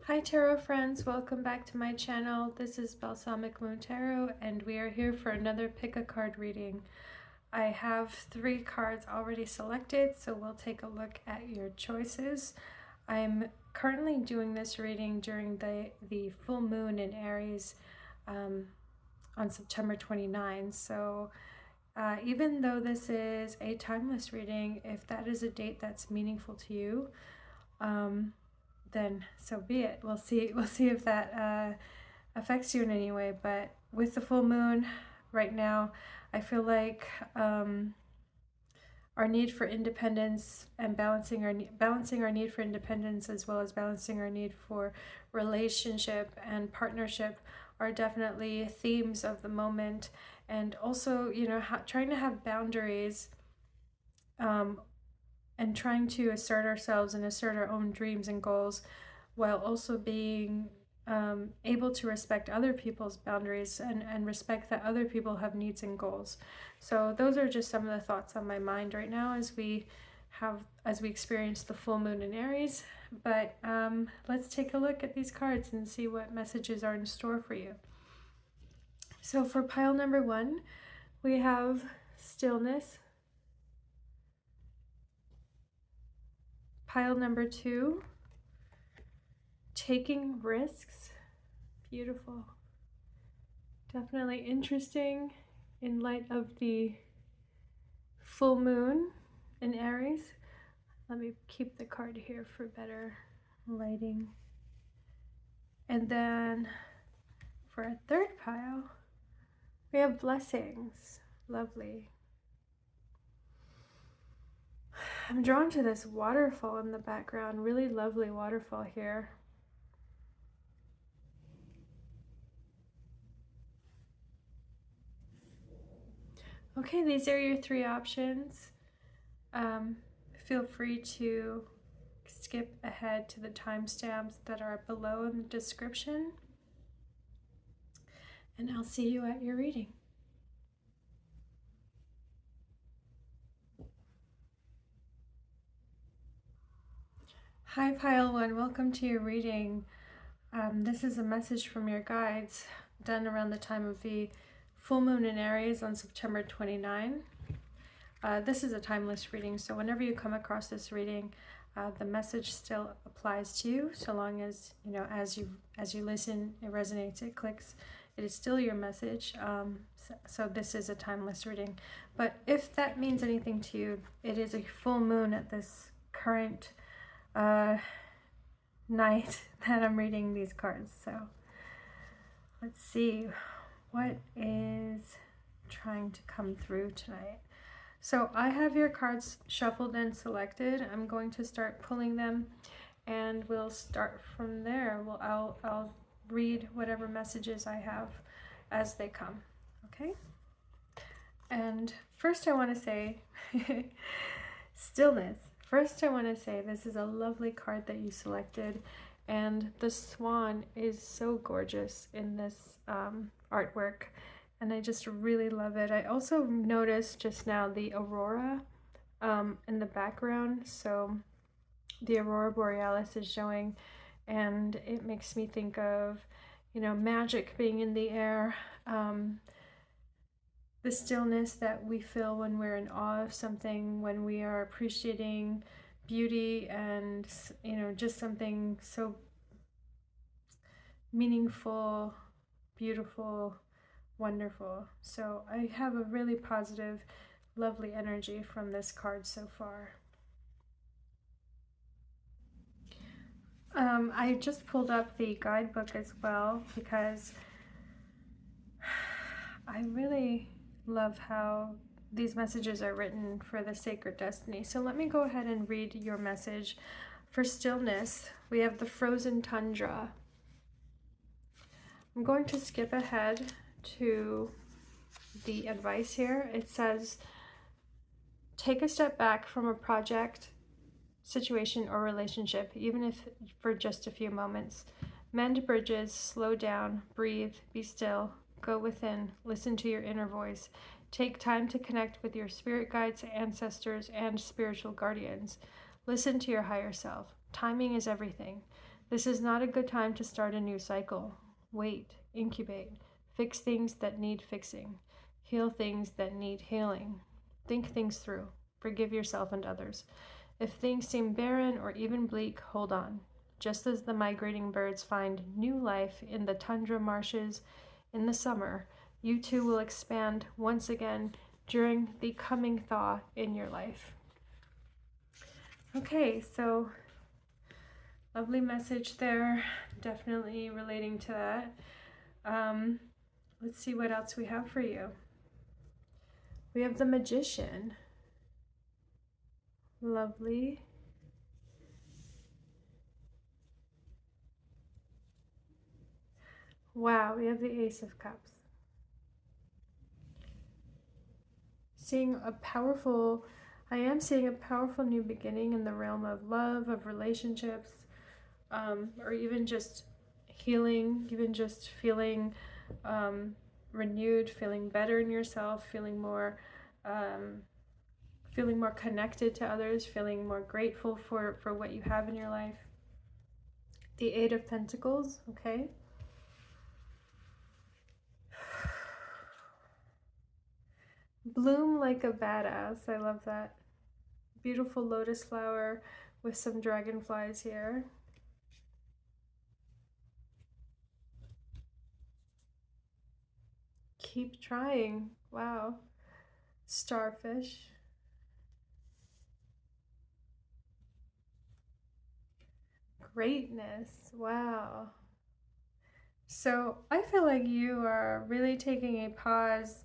Hi tarot friends, welcome back to my channel. This is Balsamic Moon Tarot and we are here for another pick a card reading. I have 3 cards already selected, so we'll take a look at your choices. I'm currently doing this reading during the full moon in Aries on September 29. So even though this is a timeless reading, if that is a date that's meaningful to you, then so be it. We'll see if that affects you in any way. But with the full moon right now, I feel like our need for independence and balancing our need for independence as well as balancing our need for relationship and partnership are definitely themes of the moment. And also, you know, trying to have boundaries and trying to assert ourselves and assert our own dreams and goals while also being able to respect other people's boundaries and respect that other people have needs and goals. So those are just some of the thoughts on my mind right now as we experience the full moon in Aries. But let's take a look at these cards and see what messages are in store for you. So for pile number 1, we have stillness. Pile number 2, taking risks. Beautiful. Definitely interesting in light of the full moon in Aries. Let me keep the card here for better lighting. And then for a 3rd pile, we have blessings. Lovely. I'm drawn to this waterfall in the background, really lovely waterfall here. Okay, these are your 3 options. Feel free to skip ahead to the timestamps that are below in the description, and I'll see you at your reading. Hi pile 1, welcome to your reading. This is a message from your guides done around the time of the full moon in Aries on September 29. This is a timeless reading, so whenever you come across this reading, the message still applies to you, so long as, you know, as you listen, it resonates, it clicks, it is still your message. So this is a timeless reading. But if that means anything to you, it is a full moon at this current night that I'm reading these cards. So let's see what is trying to come through tonight. So I have your cards shuffled and selected. I'm going to start pulling them and we'll start from there. I'll read whatever messages I have as they come. Okay? And first I want to say stillness. First I want to say this is a lovely card that you selected, and the swan is so gorgeous in this artwork, and I just really love it. I also noticed just now the aurora in the background, so the aurora borealis is showing, and it makes me think of, you know, magic being in the air, the stillness that we feel when we're in awe of something, when we are appreciating beauty and, you know, just something so meaningful, beautiful, wonderful. So I have a really positive, lovely energy from this card so far. I just pulled up the guidebook as well because I really love how these messages are written for the sacred destiny. So let me go ahead and read your message. For stillness, we have the frozen tundra. I'm going to skip ahead to the advice here. It says, take a step back from a project, situation, or relationship, even if for just a few moments. Mend bridges, slow down, breathe, be still, go within, listen to your inner voice. Take time to connect with your spirit guides, ancestors, and spiritual guardians. Listen to your higher self. Timing is everything. This is not a good time to start a new cycle. Wait, incubate, fix things that need fixing, heal things that need healing. Think things through. Forgive yourself and others. If things seem barren or even bleak, hold on. Just as the migrating birds find new life in the tundra marshes in the summer, you too will expand once again during the coming thaw in your life. Okay, so lovely message there, definitely relating to that. Let's see what else we have for you. We have the Magician. Lovely. Wow, we have the Ace of Cups. I am seeing a powerful new beginning in the realm of love, of relationships, or even just healing, even just feeling renewed, feeling better in yourself, feeling more connected to others, feeling more grateful for what you have in your life. The Eight of Pentacles, okay? Bloom like a badass. I love that. Beautiful lotus flower with some dragonflies here. Keep trying. Wow. Starfish. Greatness. Wow. So I feel like you are really taking a pause,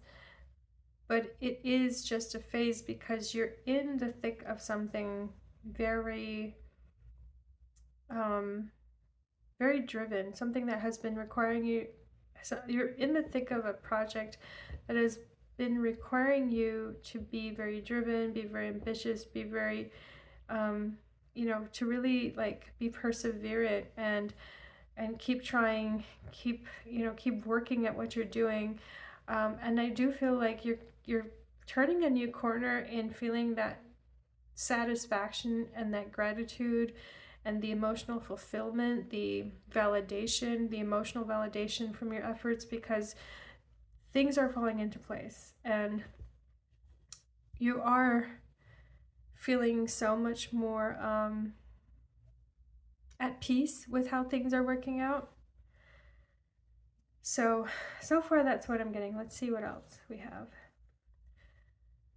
but it is just a phase because you're in the thick of something very, very driven, something that has been requiring you. So you're in the thick of a project that has been requiring you to be very driven, be very ambitious, be very, to really like be perseverant and keep trying, keep working at what you're doing. And I do feel like you're turning a new corner in feeling that satisfaction and that gratitude and the emotional fulfillment, the validation, the emotional validation from your efforts, because things are falling into place and you are feeling so much more at peace with how things are working out. So far that's what I'm getting. Let's see what else we have.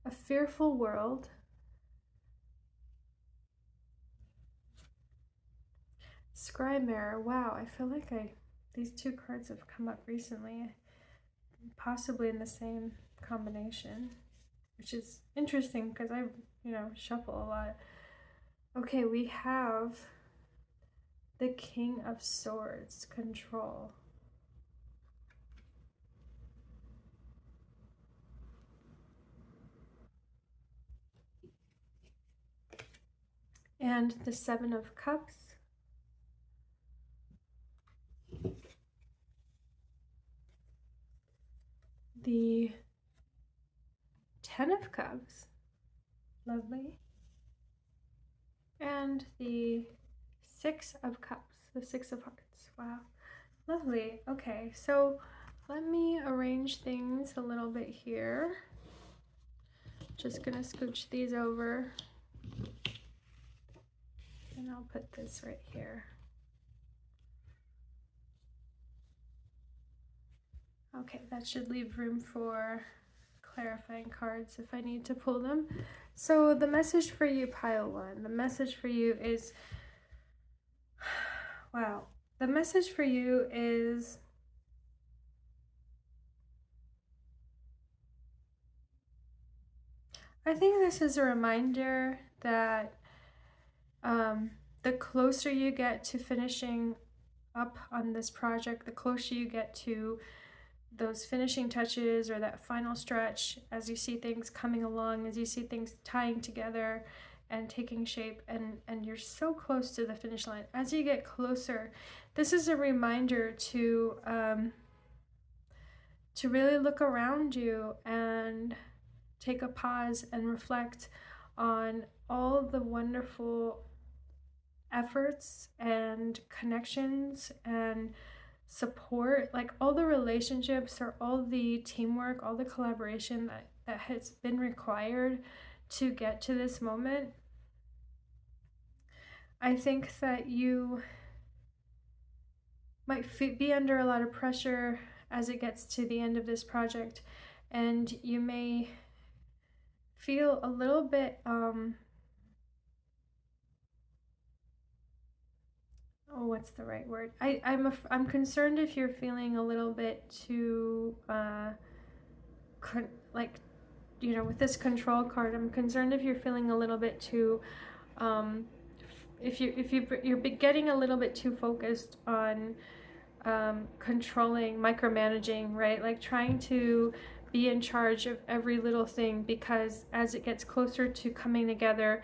A fearful world. Scry mirror. Wow, I feel like these two cards have come up recently, possibly in the same combination, which is interesting because I, shuffle a lot. Okay, we have the King of Swords, control. And the Seven of Cups. The Ten of Cups. Lovely. And the Six of Cups, the Six of Hearts. Wow. Lovely. Okay, so let me arrange things a little bit here. Just gonna scooch these over. And I'll put this right here. Okay, that should leave room for clarifying cards if I need to pull them. So the message for you, pile one, the message for you is, wow, the message for you is, I think this is a reminder that the closer you get to finishing up on this project, the closer you get to those finishing touches or that final stretch, as you see things coming along, as you see things tying together and taking shape, and you're so close to the finish line. As you get closer, this is a reminder to really look around you and take a pause and reflect on all the wonderful efforts and connections and support, like all the relationships or all the teamwork, all the collaboration that has been required to get to this moment. I think that you might be under a lot of pressure as it gets to the end of this project, and you may feel a little bit what's the right word? I'm concerned if you're feeling a little bit too like, you know, with this control card, I'm concerned if you're feeling a little bit too if you're getting a little bit too focused on controlling, micromanaging, right? Like trying to be in charge of every little thing, because as it gets closer to coming together,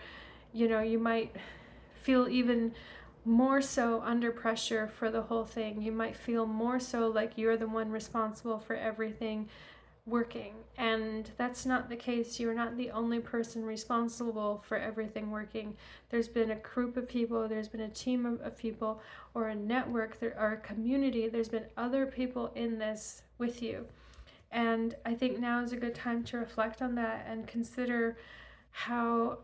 you know, you might feel even more so under pressure for the whole thing. You might feel more so like you're the one responsible for everything working, and that's not the case. You're not the only person responsible for everything working. There's been a group of people, there's been a team of people, or a network, or a community. There's been other people in this with you, and I think now is a good time to reflect on that and consider how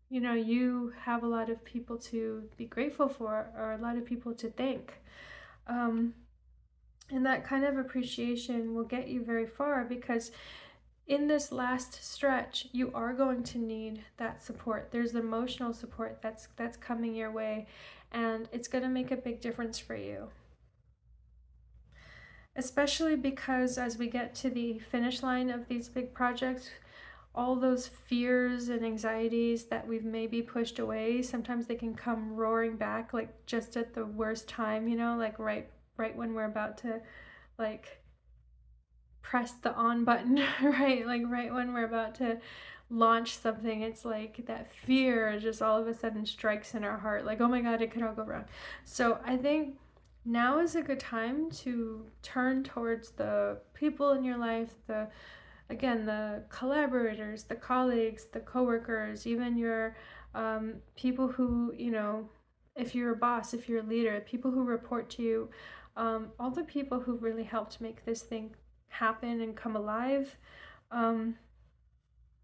you know, you have a lot of people to be grateful for, or a lot of people to thank. And that kind of appreciation will get you very far, because in this last stretch, you are going to need that support. There's emotional support that's coming your way, and it's going to make a big difference for you. Especially because as we get to the finish line of these big projects, all those fears and anxieties that we've maybe pushed away, sometimes they can come roaring back, like just at the worst time, you know, like right when we're about to like press the on button, right? Like right when we're about to launch something, it's like that fear just all of a sudden strikes in our heart, like, oh my God, it could all go wrong. So I think now is a good time to turn towards the people in your life, the collaborators, the colleagues, the coworkers, even your people who, you know, if you're a boss, if you're a leader, people who report to you, all the people who really helped make this thing happen and come alive.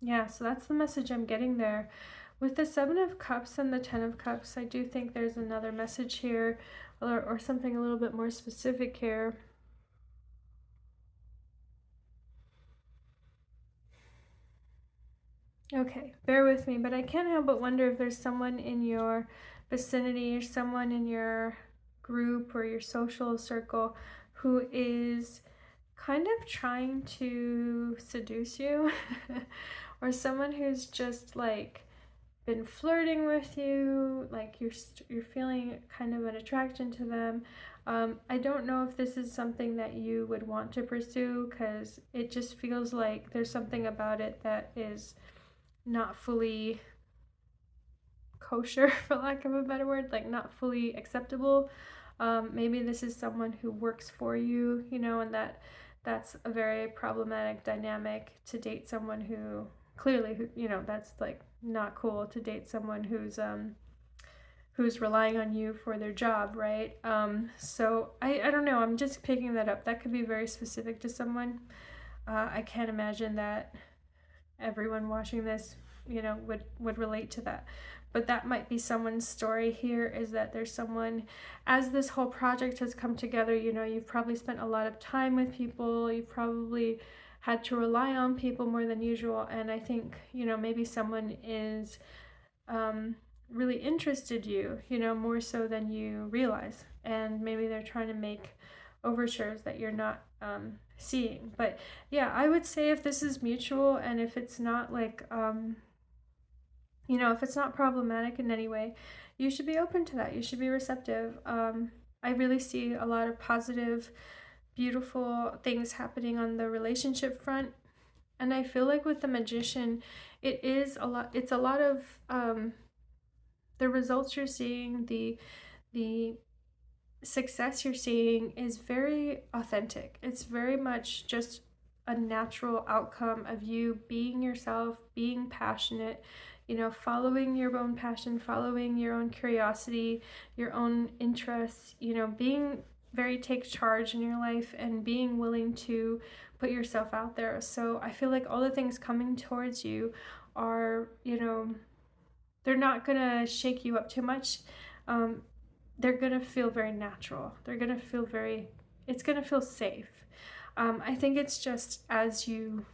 Yeah, so that's the message I'm getting there. With the Seven of Cups and the Ten of Cups, I do think there's another message here, or something a little bit more specific here. Okay, bear with me, but I can't help but wonder if there's someone in your vicinity or someone in your group or your social circle who is kind of trying to seduce you or someone who's just like been flirting with you, like you're feeling kind of an attraction to them. I don't know if this is something that you would want to pursue, because it just feels like there's something about it that is not fully kosher, for lack of a better word, like not fully acceptable. Maybe this is someone who works for you, you know, and that's a very problematic dynamic to date someone who clearly, you know, that's like not cool to date someone who's relying on you for their job, right? So I don't know, I'm just picking that up. That could be very specific to someone. I can't imagine that everyone watching this, you know, would relate to that. But that might be someone's story here, is that there's someone, as this whole project has come together, you know, you've probably spent a lot of time with people, you've probably had to rely on people more than usual, and I think, you know, maybe someone is really interested you know, more so than you realize, and maybe they're trying to make overtures that you're not seeing. But yeah, I would say if this is mutual, and if it's not like you know, if it's not problematic in any way, you should be open to that. You should be receptive. I really see a lot of positive, beautiful things happening on the relationship front. And I feel like with the Magician, it's a lot of the results you're seeing, the success you're seeing is very authentic. It's very much just a natural outcome of you being yourself, being passionate, you know, following your own passion, following your own curiosity, your own interests, you know, being very take charge in your life and being willing to put yourself out there. So I feel like all the things coming towards you are, you know, they're not gonna shake you up too much. They're gonna feel very natural. They're gonna feel very, it's gonna feel safe. I think it's just as you,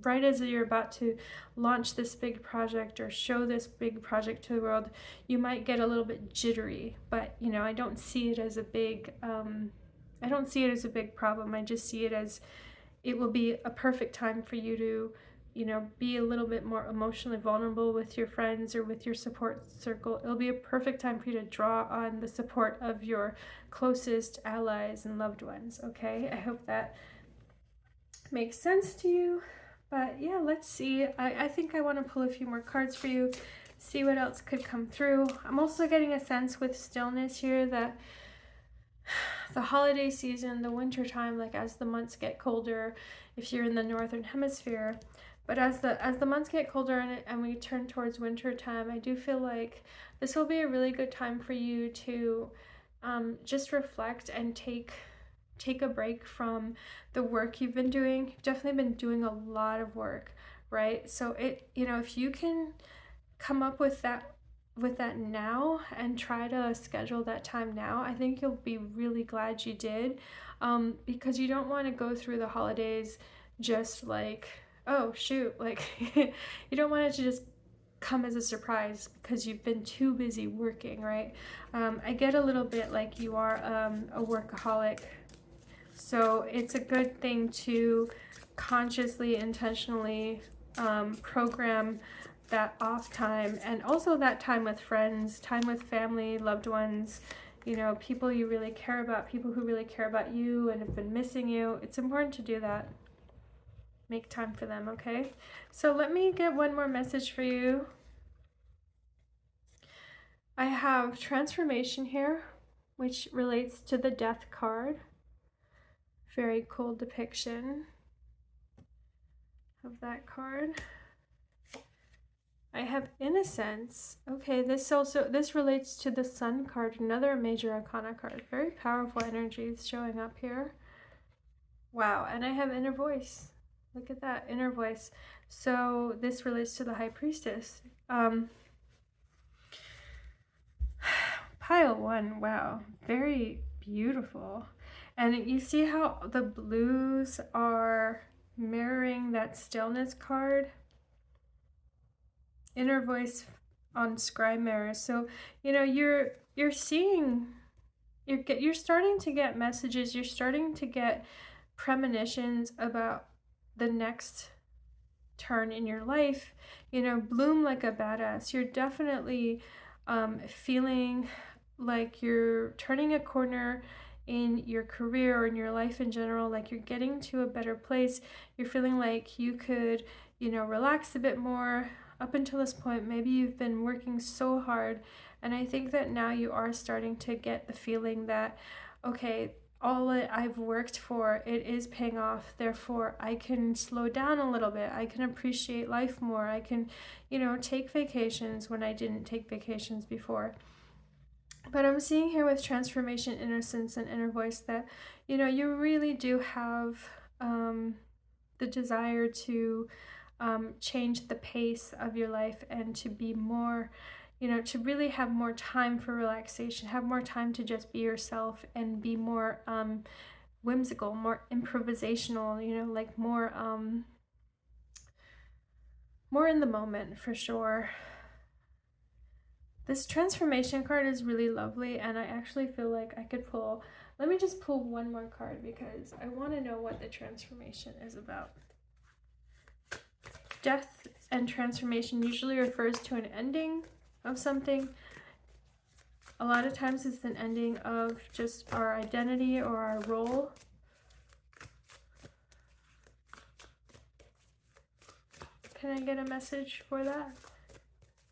right as you're about to launch this big project or show this big project to the world, you might get a little bit jittery, but you know, I don't see it as a big, I don't see it as a big problem. I just see it as, it will be a perfect time for you to, you know, be a little bit more emotionally vulnerable with your friends or with your support circle. It'll be a perfect time for you to draw on the support of your closest allies and loved ones, okay? I hope that makes sense to you. But yeah, let's see. I think I want to pull a few more cards for you, see what else could come through. I'm also getting a sense with stillness here that the holiday season, the winter time, like as the months get colder, if you're in the northern hemisphere, but as the months get colder and we turn towards winter time, I do feel like this will be a really good time for you to just reflect and take a break from the work you've been doing. You've definitely been doing a lot of work, right? So it, you know, if you can come up with that now and try to schedule that time now, I think you'll be really glad you did, because you don't want to go through the holidays just like, oh shoot, like you don't want it to just come as a surprise because you've been too busy working, right? I get a little bit like you are a workaholic, so it's a good thing to consciously, intentionally program that off time, and also that time with friends, time with family, loved ones, you know, people you really care about, people who really care about you and have been missing you. It's important to do that. Make time for them, okay? So let me get one more message for you. I have transformation here, which relates to the death card. Very cool depiction of that card. I have innocence. Okay, this relates to the Sun card, another major arcana card. Very powerful energies showing up here. Wow, and I have inner voice. Look at that, inner voice. So this relates to the High Priestess. Pile 1, wow, very beautiful. And you see how the blues are mirroring that stillness card? Inner voice on scry mirror. So, you know, you're seeing, you're starting to get messages, you're starting to get premonitions about the next turn in your life. You know, bloom like a badass. You're definitely feeling like you're turning a corner in your career or in your life in general, like you're getting to a better place. You're feeling like you could, you know, relax a bit more. Up until this point, maybe you've been working so hard, and I think that now you are starting to get the feeling that, okay, all that I've worked for, it is paying off. Therefore, I can slow down a little bit. I can appreciate life more. I can, you know, take vacations when I didn't take vacations before. But I'm seeing here with transformation, innocence, and inner voice that, you know, you really do have the desire to change the pace of your life and to be more, you know, to really have more time for relaxation, have more time to just be yourself and be more whimsical, more improvisational, you know, like more in the moment for sure. This transformation card is really lovely, and I actually feel like I could pull, let me just pull one more card because I want to know what the transformation is about. Death and transformation usually refers to an ending of something. A lot of times it's an ending of just our identity or our role. Can I get a message for that?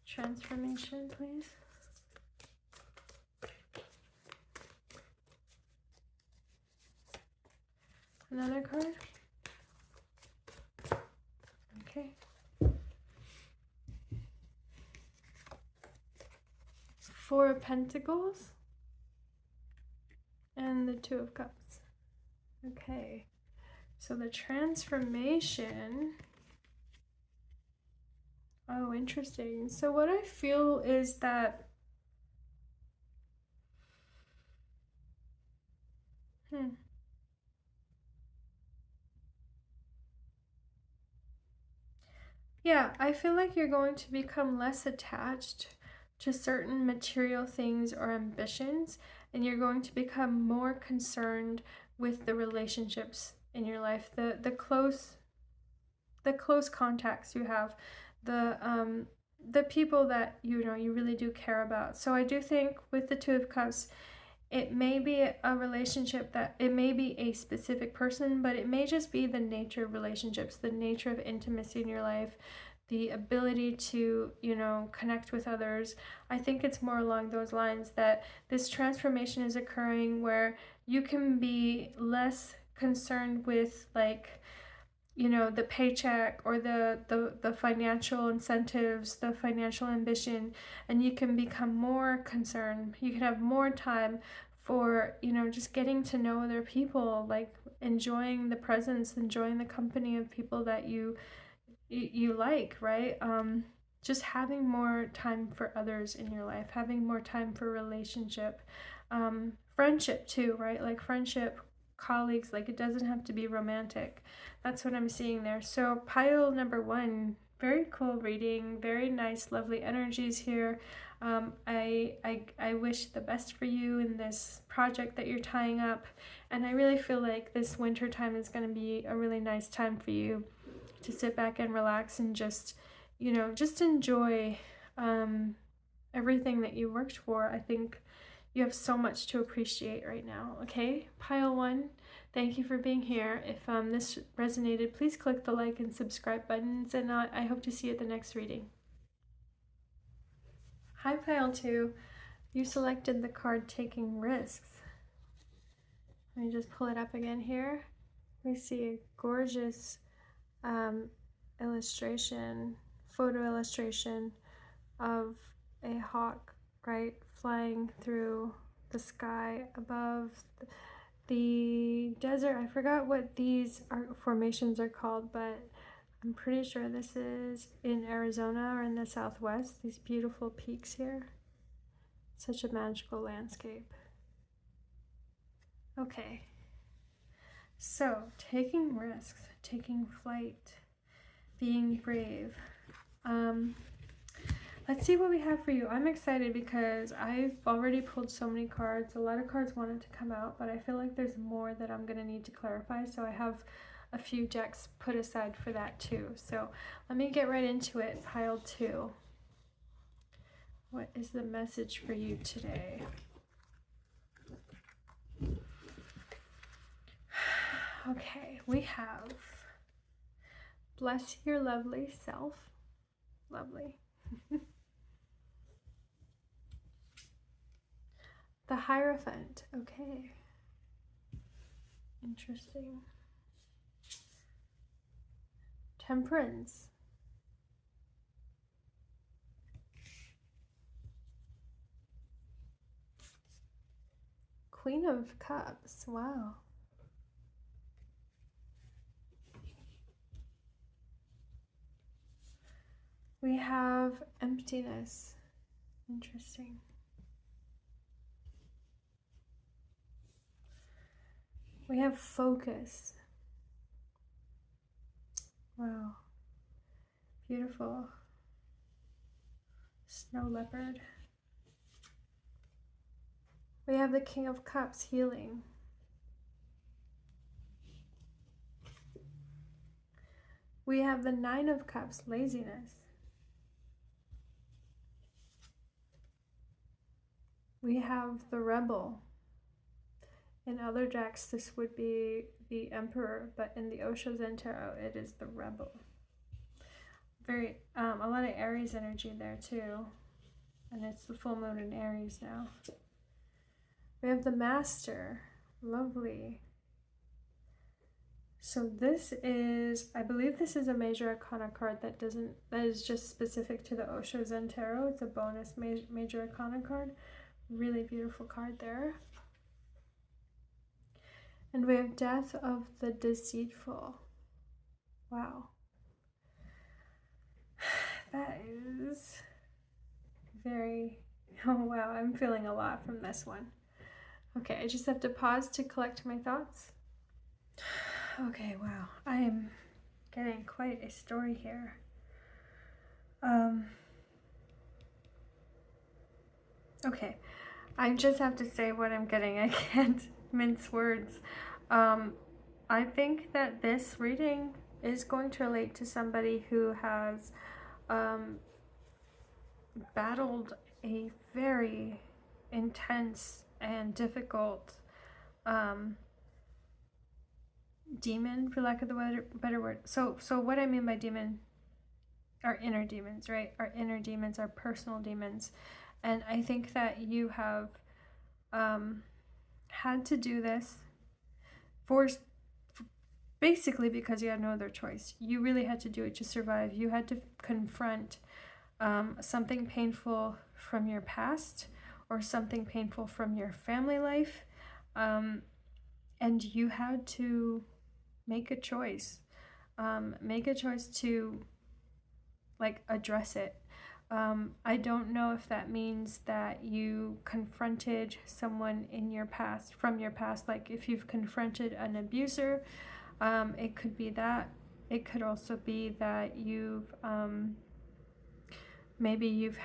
Transformation, please. Another card. Okay. Four of Pentacles and the Two of Cups. Okay, so the transformation. Oh, interesting. So what I feel is that yeah, I feel like you're going to become less attached to certain material things or ambitions, and you're going to become more concerned with the relationships in your life, the close contacts you have, the people that you know you really do care about. So I do think with the Two of Cups, it may be a relationship that it may be a specific person, but it may just be the nature of relationships, the nature of intimacy in your life, the ability to, you know, connect with others. I think it's more along those lines that this transformation is occurring where you can be less concerned with, like, you know, the paycheck or the financial incentives, the financial ambition, and you can become more concerned. You can have more time for, you know, just getting to know other people, like enjoying the presence, enjoying the company of people that you like, right? Just having more time for others in your life, having more time for relationship, friendship too, right? Like friendship, colleagues, like it doesn't have to be romantic. That's what I'm seeing there. So pile number one, very cool reading, very nice, lovely energies here. I wish the best for you in this project that you're tying up, and I really feel like this winter time is going to be a really nice time for you to sit back and relax and just, you know, just enjoy everything that you worked for. I think you have so much to appreciate right now. Okay, pile one, thank you for being here. If this resonated, please click the like and subscribe buttons, and I hope to see you at the next reading. Hi, pile two. You selected the card Taking Risks. Let me just pull it up again here. We see a gorgeous illustration, photo illustration of a hawk, right, flying through the sky above the desert. I forgot what these formations are called, but I'm pretty sure this is in Arizona or in the Southwest. These beautiful peaks here. Such a magical landscape. Okay. So, taking risks, taking flight, being brave. Let's see what we have for you. I'm excited because I've already pulled so many cards. A lot of cards wanted to come out, but I feel like there's more that I'm going to need to clarify. So I have a few decks put aside for that too. So let me get right into it. Pile two. What is the message for you today? Okay, we have bless your lovely self. Lovely. The Hierophant. Okay. Interesting. Temperance. Queen of Cups. Wow. We have emptiness. Interesting. We have focus. Wow. Beautiful. Snow leopard. We have the King of Cups, healing. We have the Nine of Cups, laziness. We have the Rebel. In other decks, this would be the Emperor, but in the Osho Zen Tarot, it is the Rebel. Very, a lot of Aries energy there too. And it's the full moon in Aries now. We have the Master. Lovely. So this is, I believe this is a major arcana card that is just specific to the Osho Zen Tarot. It's a bonus major arcana card. Really beautiful card there. And we have Death of the Deceitful. Wow. That is very, oh wow, I'm feeling a lot from this one. Okay, I just have to pause to collect my thoughts. Okay, wow, I am getting quite a story here. Okay, I just have to say what I'm getting. I can't mince words. I think that this reading is going to relate to somebody who has battled a very intense and difficult demon, for lack of the better word. So what I mean by demon are inner demons, right? Our inner demons, our personal demons. And I think that you have had to do this for basically because you had no other choice. You really had to do it to survive. You had to confront something painful from your past or something painful from your family life. And you had to make a choice. Make a choice to address it. I don't know if that means that you confronted someone in your past, from your past, like if you've confronted an abuser, it could be that. It could also be that you've, maybe you've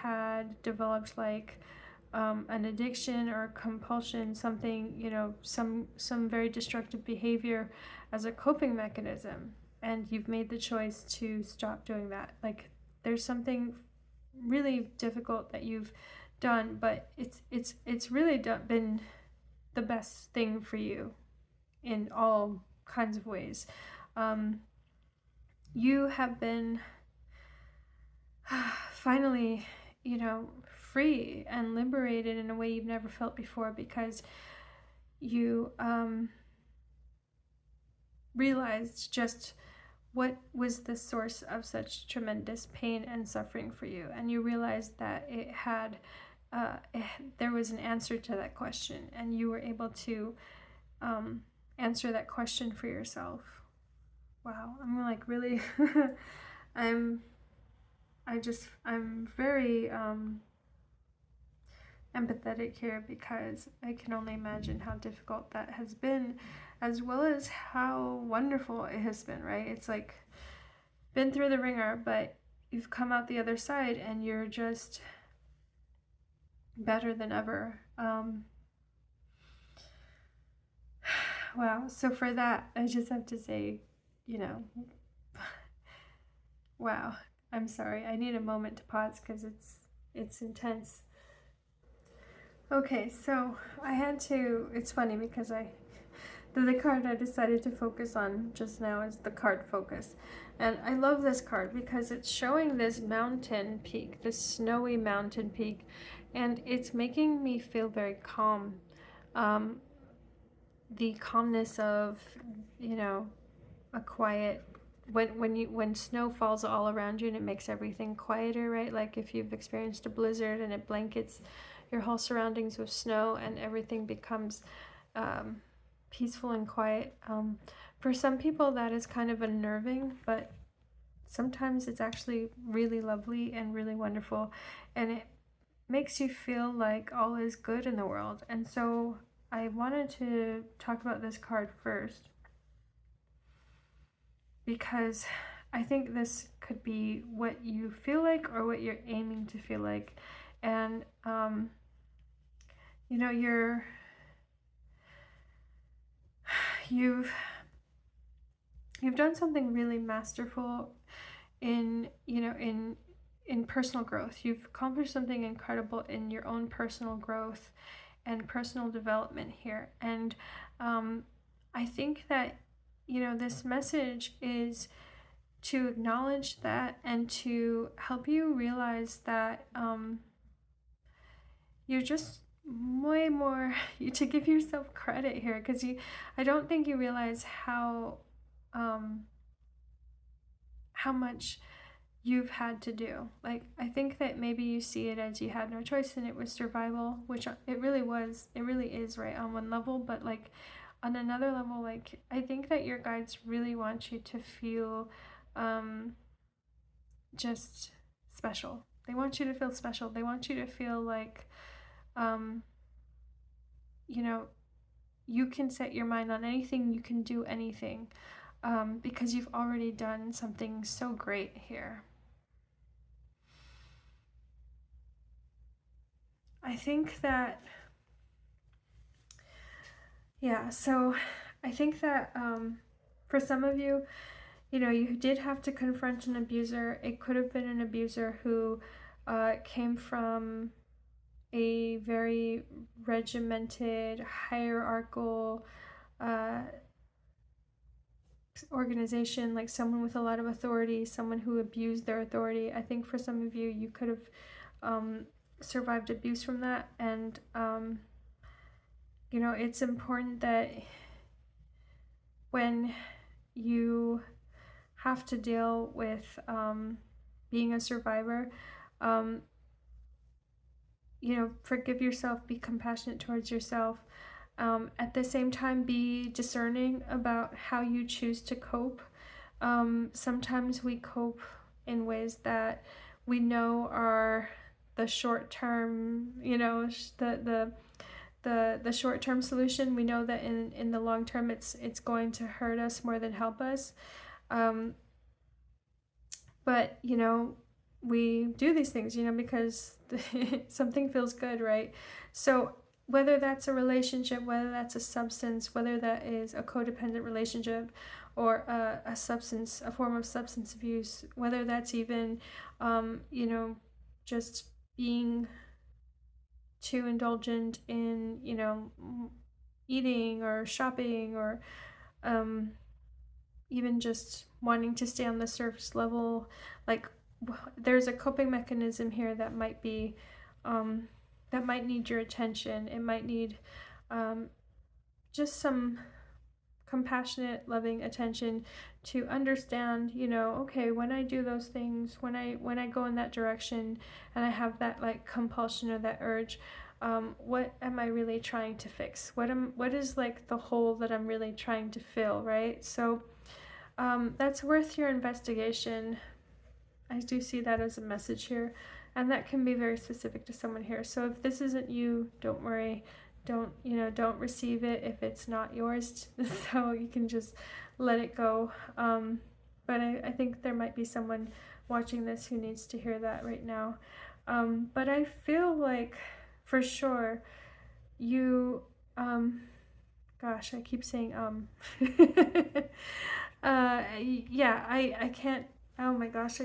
developed an addiction or compulsion, something, some very destructive behavior as a coping mechanism, and you've made the choice to stop doing that. Like there's something really difficult that you've done, but it's really been the best thing for you in all kinds of ways. You have been finally, free and liberated in a way you've never felt before, because you realized just what was the source of such tremendous pain and suffering for you, and you realized that there was an answer to that question, and you were able to answer that question for yourself. Wow, I'm really I'm very empathetic here, because I can only imagine how difficult that has been, as well as how wonderful it has been, right? It's like been through the ringer, but you've come out the other side and you're just better than ever. Wow. So for that, I just have to say, wow. I'm sorry. I need a moment to pause because it's intense. Okay, so I had to, it's funny because the card I decided to focus on just now is the card focus. And I love this card because it's showing this mountain peak, this snowy mountain peak, and it's making me feel very calm. The calmness of, a quiet, when snow falls all around you and it makes everything quieter, right? Like if you've experienced a blizzard and it blankets your whole surroundings with snow and everything becomes peaceful and quiet. For some people that is kind of unnerving, but sometimes it's actually really lovely and really wonderful, and it makes you feel like all is good in the world. And so I wanted to talk about this card first, because I think this could be what you feel like or what you're aiming to feel like. And you've done something really masterful in personal growth. You've accomplished something incredible in your own personal growth and personal development here. And I think that this message is to acknowledge that and to help you realize that you're just way more, to give yourself credit here, because I don't think you realize how how much you've had to do. Like, I think that maybe you see it as you had no choice and it was survival, which it really was. It really is, right, on one level. But like on another level, like, I think that your guides really want you to feel just special. They want you to feel special. They want you to feel like, you know, you can set your mind on anything, you can do anything, because you've already done something so great here. I think that, yeah, so I think that for some of you, you know, you did have to confront an abuser. It could have been an abuser who came from a very regimented, hierarchical organization, like someone with a lot of authority, someone who abused their authority. I think for some of you, you could have survived abuse from that. And, you know, it's important that when you have to deal with being a survivor, you know, forgive yourself, be compassionate towards yourself. At the same time, be discerning about how you choose to cope. Sometimes we cope in ways that we know are the short-term, you know, the short-term solution. We know that in the long term, it's going to hurt us more than help us. But, you know, we do these things, you know, because something feels good, right? So whether that's a relationship, whether that's a substance, whether that is a codependent relationship or a substance, a form of substance abuse, whether that's even, you know, just being too indulgent in, you know, eating or shopping or even just wanting to stay on the surface level. Like, there's a coping mechanism here that might be that might need your attention. It might need just some compassionate, loving attention to understand, you know, okay, when I do those things, when I go in that direction and I have that like compulsion or that urge, what am I really trying to fix? What is like the hole that I'm really trying to fill, right? So that's worth your investigation. I do see that as a message here, and that can be very specific to someone here. So if this isn't you, don't worry. Don't receive it if it's not yours. So you can just let it go. But I think there might be someone watching this who needs to hear that right now. But I feel like for sure you, gosh, I keep saying yeah, I can't, oh my gosh,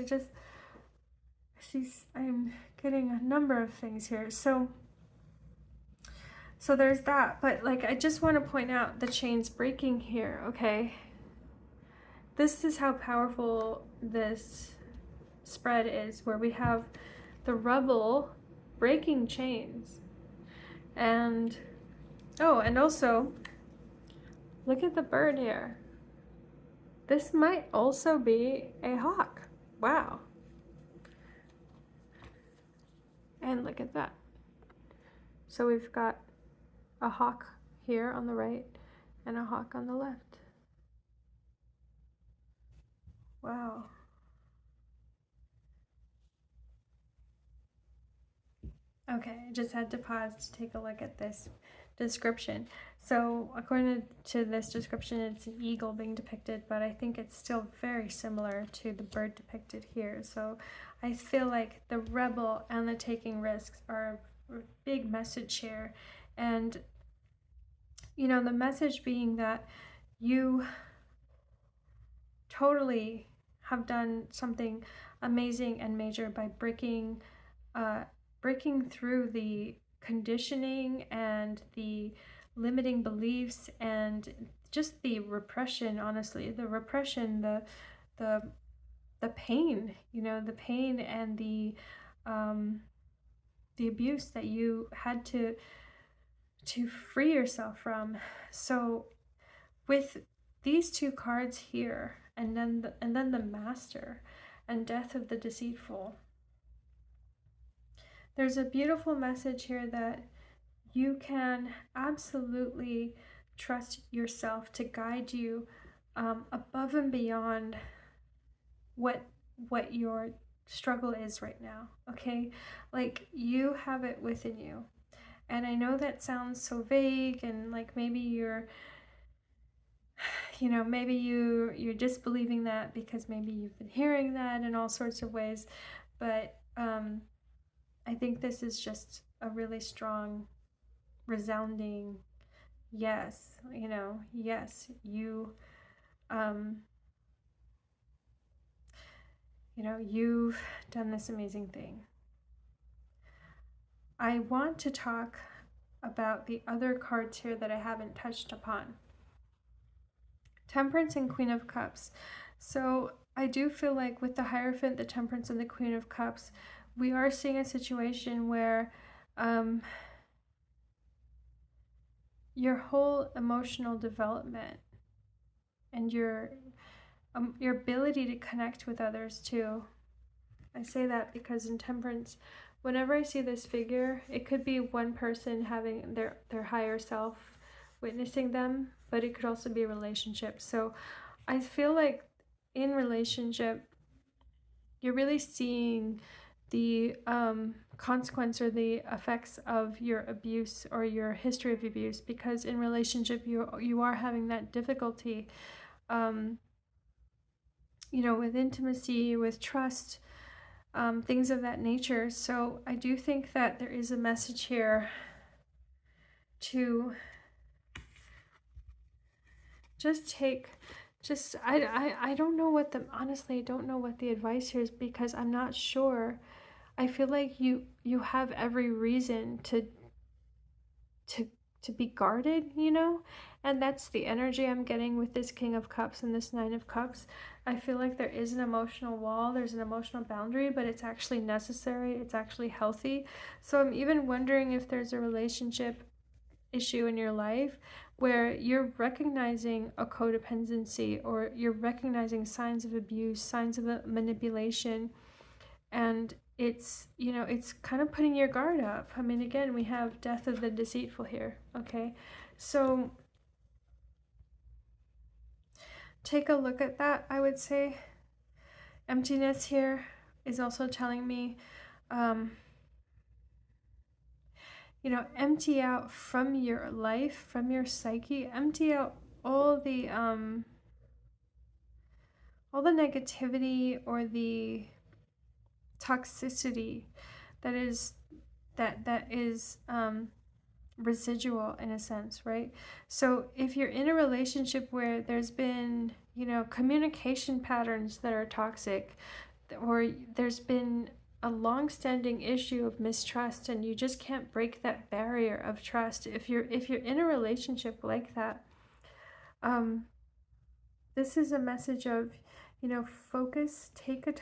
I'm getting a number of things here. So there's that, but like, I just want to point out the chains breaking here, okay? This is how powerful this spread is, where we have the rebel breaking chains. And, oh, and also, look at the bird here. This might also be a hawk. Wow. And look at that. So we've got a hawk here on the right and a hawk on the left. Wow. Okay, I just had to pause to take a look at this description. So according to this description, it's an eagle being depicted, but I think it's still very similar to the bird depicted here. So I feel like the rebel and the taking risks are a big message here. And, you know, the message being that you totally have done something amazing and major by breaking through the conditioning and the limiting beliefs and just the repression, honestly, the repression, the pain, you know, the pain and the abuse that you had to free yourself from. So with these two cards here, and then the Master and Death of the Deceitful. There's a beautiful message here that you can absolutely trust yourself to guide you above and beyond what your struggle is right now. Okay, like you have it within you. And I know that sounds so vague, and like maybe you're maybe you're disbelieving that because maybe you've been hearing that in all sorts of ways, but I think this is just a really strong, resounding yes. Yes, you've done this amazing thing. I want to talk about the other cards here that I haven't touched upon. Temperance and Queen of Cups. So I do feel like with the Hierophant, the Temperance, and the Queen of Cups, we are seeing a situation where your whole emotional development and your ability to connect with others too. I say that because in Temperance, whenever I see this figure, it could be one person having their higher self witnessing them, but it could also be a relationship. So I feel like in relationship, you're really seeing the consequence or the effects of your abuse or your history of abuse, because in relationship you are having that difficulty with intimacy, with trust, things of that nature. So I do think that there is a message here to I don't know what honestly I don't know what the advice here is, because I'm not sure. I feel like you have every reason to be guarded, and that's the energy I'm getting with this King of Cups and this Nine of Cups. I feel like there is an emotional wall, there's an emotional boundary, but it's actually necessary, it's actually healthy. So I'm even wondering if there's a relationship issue in your life where you're recognizing a codependency, or you're recognizing signs of abuse, signs of manipulation, and it's it's kind of putting your guard up. I mean, again, we have Death of the Deceitful here. Okay, so take a look at that. I would say emptiness here is also telling me empty out from your life, from your psyche, empty out all the negativity or the toxicity that is residual, in a sense, right? So if you're in a relationship where there's been communication patterns that are toxic, or there's been a long-standing issue of mistrust, and you just can't break that barrier of trust, if you're in a relationship like that, this is a message of focus, take the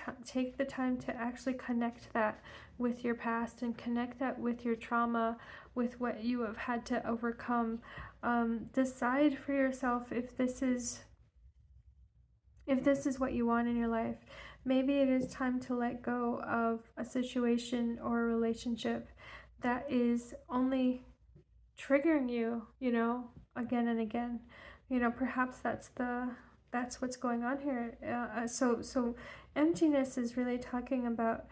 time to actually connect that with your past, and connect that with your trauma, with what you have had to overcome. Decide for yourself if this is what you want in your life. Maybe it is time to let go of a situation or a relationship that is only triggering you, again and again. Perhaps that's what's going on here. So emptiness is really talking about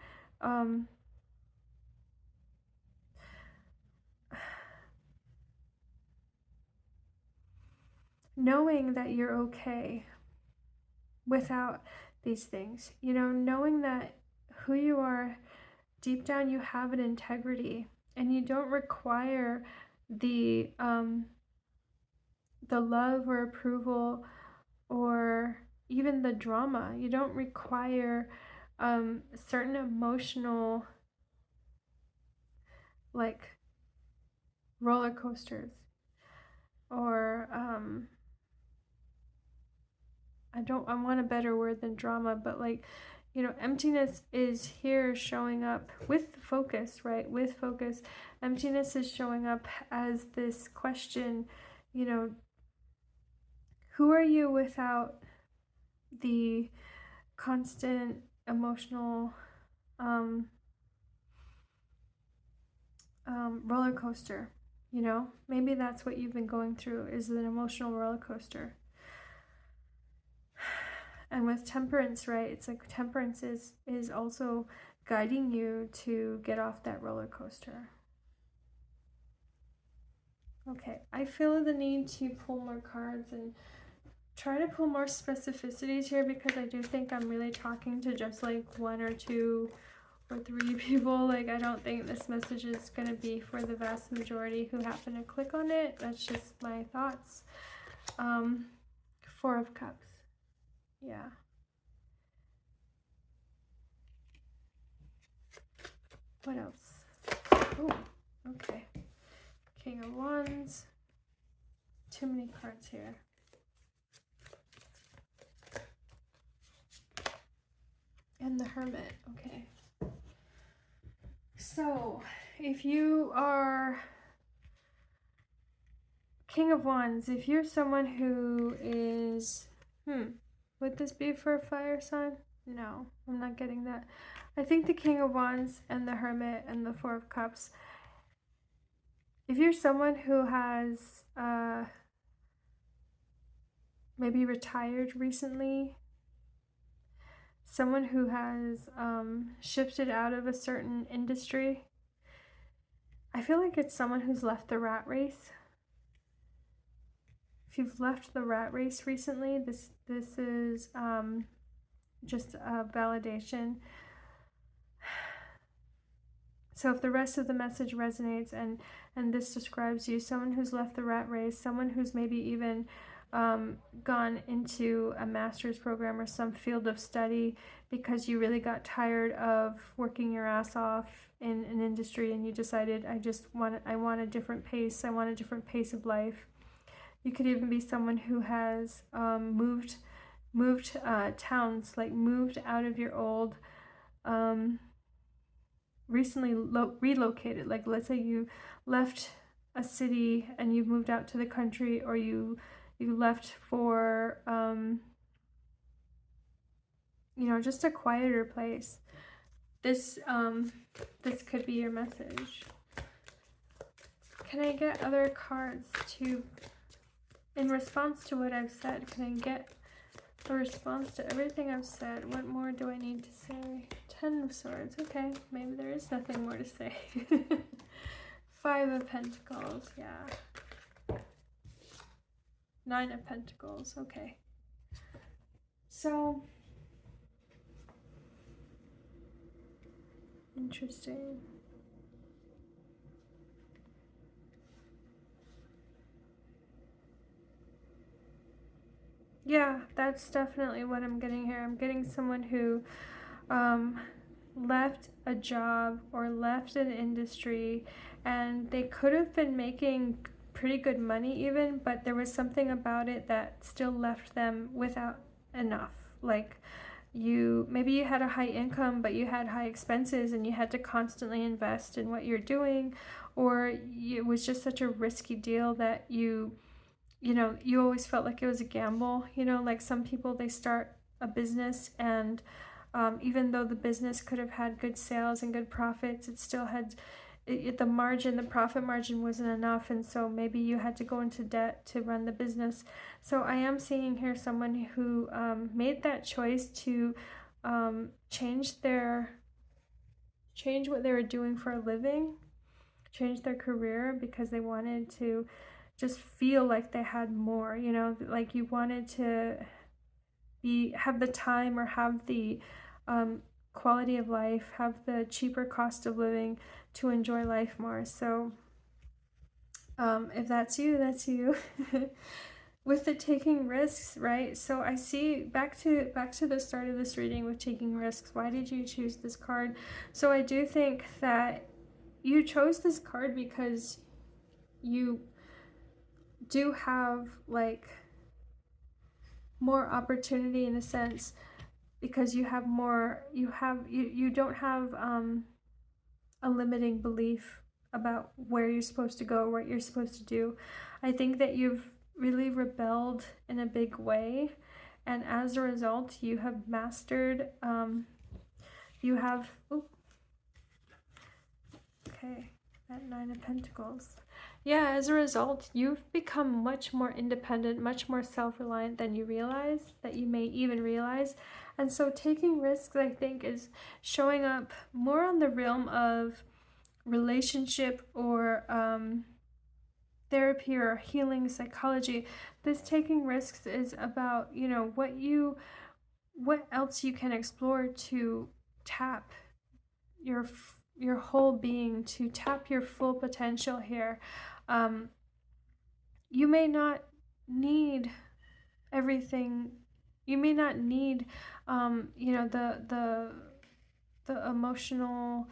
knowing that you're okay without these things, knowing that who you are deep down, you have an integrity, and you don't require the love or approval or even the drama. You don't require certain emotional like roller coasters, or I want a better word than drama, but like emptiness is here showing up with focus, right? With focus, emptiness is showing up as this question, who who are you without the constant emotional roller coaster? You know, maybe that's what you've been going through, is an emotional roller coaster. And with temperance, right, it's like temperance is also guiding you to get off that roller coaster. Okay, I feel the need to pull more cards and try to pull more specificities here, because I do think I'm really talking to just like 1 or 2 or 3 people. Like, I don't think this message is going to be for the vast majority who happen to click on it. That's just my thoughts. 4 of Cups. Yeah. What else? Oh, okay. King of Wands. Too many cards here. And the Hermit. Okay. So, if you are King of Wands, if you're someone who is, would this be for a fire sign? No, I'm not getting that. I think the King of Wands and the Hermit and the 4 of Cups, if you're someone who has maybe retired recently, someone who has shifted out of a certain industry, I feel like it's someone who's left the rat race. If you've left the rat race recently, this is just a validation. So if the rest of the message resonates and this describes you, someone who's left the rat race, someone who's maybe even gone into a master's program or some field of study because you really got tired of working your ass off in an industry and you decided, I want a different pace. I want a different pace of life. You could even be someone who has moved towns, like moved out of your old, recently relocated. Like, let's say you left a city and you've moved out to the country, or you left for just a quieter place. This could be your message. Can I get other cards to, in response to what I've said, can I get a response to everything I've said? What more do I need to say? 10 of Swords. Okay, maybe there is nothing more to say. 5 of Pentacles. Yeah. 9 of Pentacles. Okay. So, interesting. Yeah, that's definitely what I'm getting here. I'm getting someone who left a job or left an industry, and they could have been making pretty good money even, but there was something about it that still left them without enough. Like, maybe you had a high income, but you had high expenses and you had to constantly invest in what you're doing, or it was just such a risky deal that you always felt like it was a gamble. Like some people, they start a business and even though the business could have had good sales and good profits, it still had the profit margin wasn't enough, and so maybe you had to go into debt to run the business. So I am seeing here someone who made that choice to change what they were doing for a living, change their career, because they wanted to just feel like they had more, like you wanted to have the time or have the quality of life, have the cheaper cost of living to enjoy life more. So if that's you, that's you. With the taking risks, right? So I see back to the start of this reading with taking risks. Why did you choose this card? So I do think that you chose this card because you do have like more opportunity, in a sense, because you have more, you don't have a limiting belief about where you're supposed to go, what you're supposed to do. I think that you've really rebelled in a big way, and as a result you have mastered, you have, okay, that Nine of Pentacles. Yeah, as a result, you've become much more independent, much more self-reliant than you realize, that you may even realize. And so taking risks, I think, is showing up more on the realm of relationship or therapy or healing psychology. This taking risks is about, you know, what else you can explore to tap your whole being, to tap your full potential here. You may not need everything. You may not need, you know, the emotional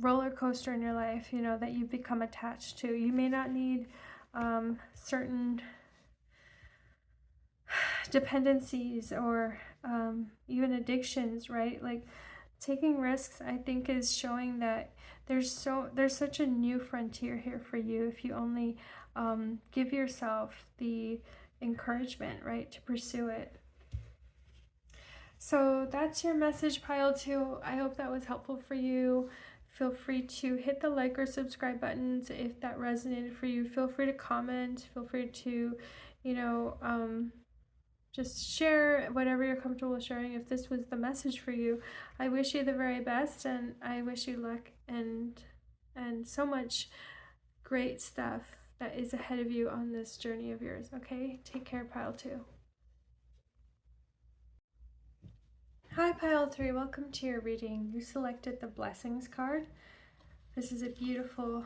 roller coaster in your life, you know, that you become attached to. You may not need certain dependencies or even addictions, right? Like, taking risks, I think, is showing that there's such a new frontier here for you if you only give yourself the encouragement, right, to pursue it. So that's your message, pile 2. I hope that was helpful for you. Feel free to hit the like or subscribe buttons if that resonated for you. Feel free to comment. Feel free to, you know, just share whatever you're comfortable sharing if this was the message for you. I wish you the very best, and I wish you luck and so much great stuff that is ahead of you on this journey of yours. Okay, take care, pile 2. Hi, pile 3. Welcome to your reading. You selected the Blessings card. This is a beautiful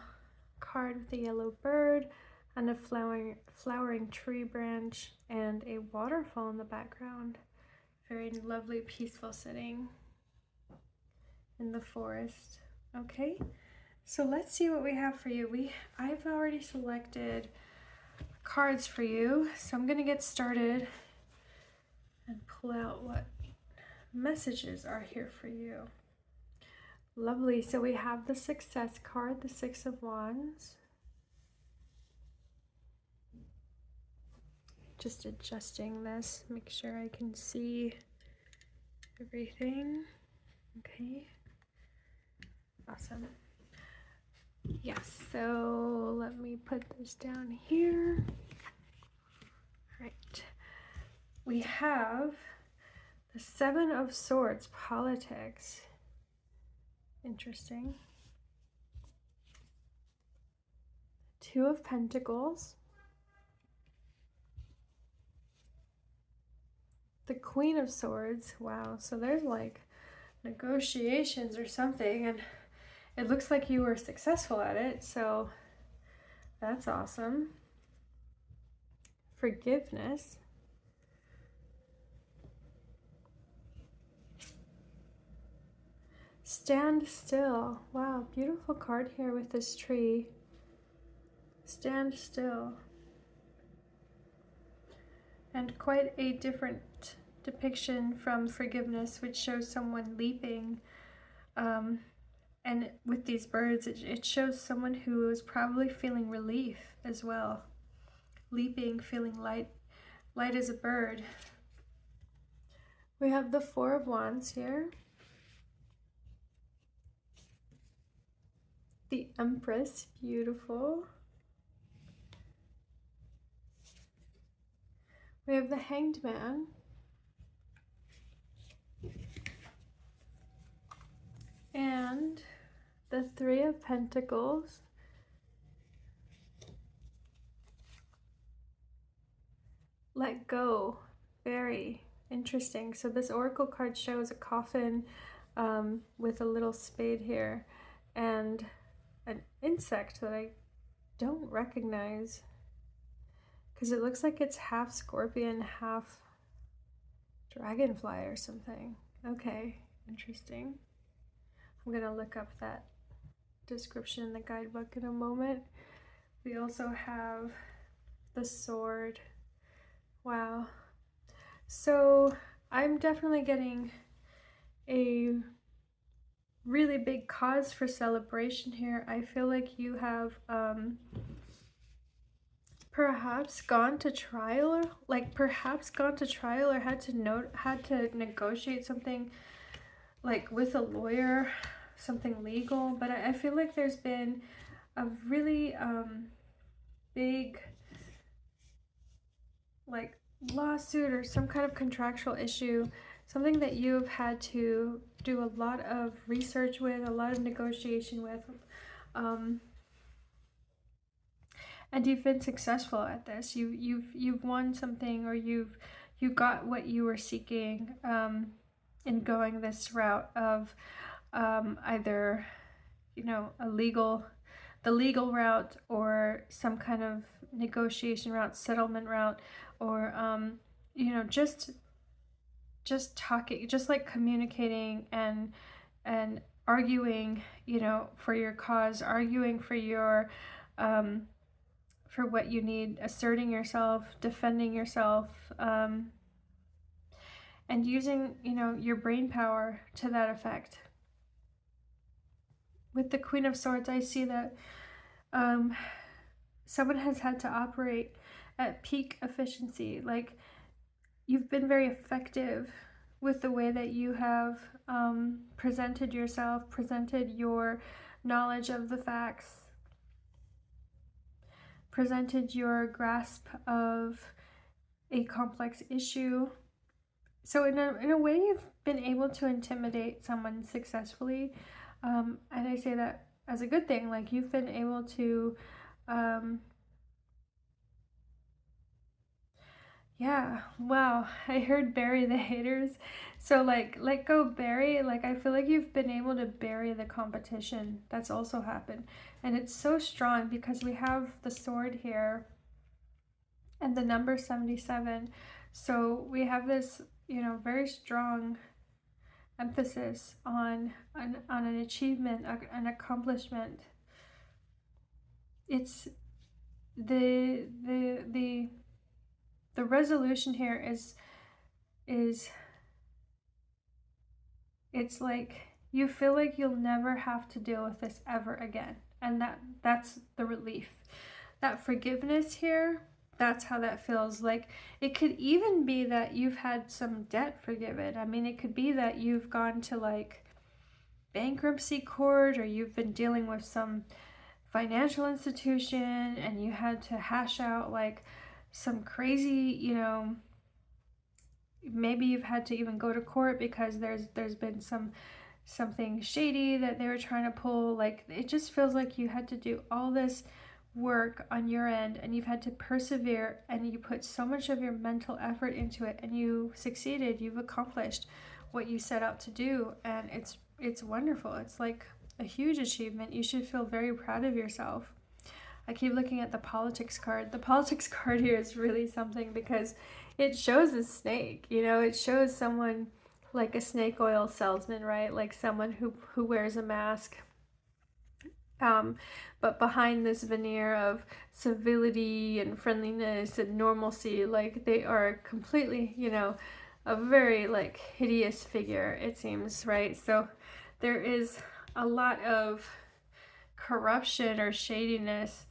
card with a yellow bird and a flowering tree branch and a waterfall in the background. Very lovely, peaceful setting in the forest. Okay, so let's see what we have for you. I've already selected cards for you, so I'm gonna get started and pull out what messages are here for you. Lovely. So we have the Success card, the Six of Wands. Just adjusting this, make sure I can see everything. Okay, awesome. Yes, so let me put this down here. All right, we have the Seven of Swords, politics. Interesting. Two of Pentacles. The Queen of Swords. Wow, so there's like negotiations or something, and it looks like you were successful at it, so that's awesome. Forgiveness. Stand still. Wow, beautiful card here with this tree. Stand still. And quite a different depiction from forgiveness, which shows someone leaping. And with these birds, it shows someone who is probably feeling relief as well. Leaping, feeling light as a bird. We have the Four of Wands here. The Empress, beautiful. We have the Hanged Man. And the Three of Pentacles. Let go. Very interesting. So this oracle card shows a coffin with a little spade here and an insect that I don't recognize because it looks like it's half scorpion, half dragonfly or something. Okay, interesting. I'm gonna look up that description in the guidebook in a moment. We also have the sword. Wow. So I'm definitely getting a really big cause for celebration here. I feel like you have perhaps gone to trial, like perhaps gone to trial, or had to negotiate something like with a lawyer, something legal. But I feel like there's been a really big like lawsuit or some kind of contractual issue, something that you've had to do a lot of research with, a lot of negotiation with, and you've been successful at this. You've won something, or you got what you were seeking in going this route of either, you know, the legal route, or some kind of negotiation route, settlement route, or you know, just talking, just like communicating and arguing, you know, for your cause, arguing for your for what you need, asserting yourself, defending yourself, and using, you know, your brain power to that effect. With the Queen of Swords, I see that someone has had to operate at peak efficiency. Like, you've been very effective with the way that you have presented yourself, presented your knowledge of the facts, presented your grasp of a complex issue. So in a way, you've been able to intimidate someone successfully. And I say that as a good thing. Like, you've been able to yeah, wow. I heard bury the haters. So like, let go, bury. Like, I feel like you've been able to bury the competition. That's also happened. And it's so strong because we have the sword here and the number 77. So we have this, you know, very strong emphasis on an achievement, an accomplishment. It's the resolution here is it's like you feel like you'll never have to deal with this ever again, and that's the relief. That forgiveness here, that's how that feels. Like, it could even be that you've had some debt forgiven. I mean, it could be that you've gone to like bankruptcy court, or you've been dealing with some financial institution and you had to hash out like some crazy, you know, maybe you've had to even go to court because there's been something shady that they were trying to pull. Like, it just feels like you had to do all this work on your end, and you've had to persevere, and you put so much of your mental effort into it, and you succeeded. You've accomplished what you set out to do, and it's wonderful. It's like a huge achievement. You should feel very proud of yourself. I keep looking at the politics card. The politics card here is really something because it shows a snake, you know, it shows someone like a snake oil salesman, right? Like someone who wears a mask. But behind this veneer of civility and friendliness and normalcy, like, they are completely, you know, a very like hideous figure, it seems, right? So there is a lot of corruption or shadiness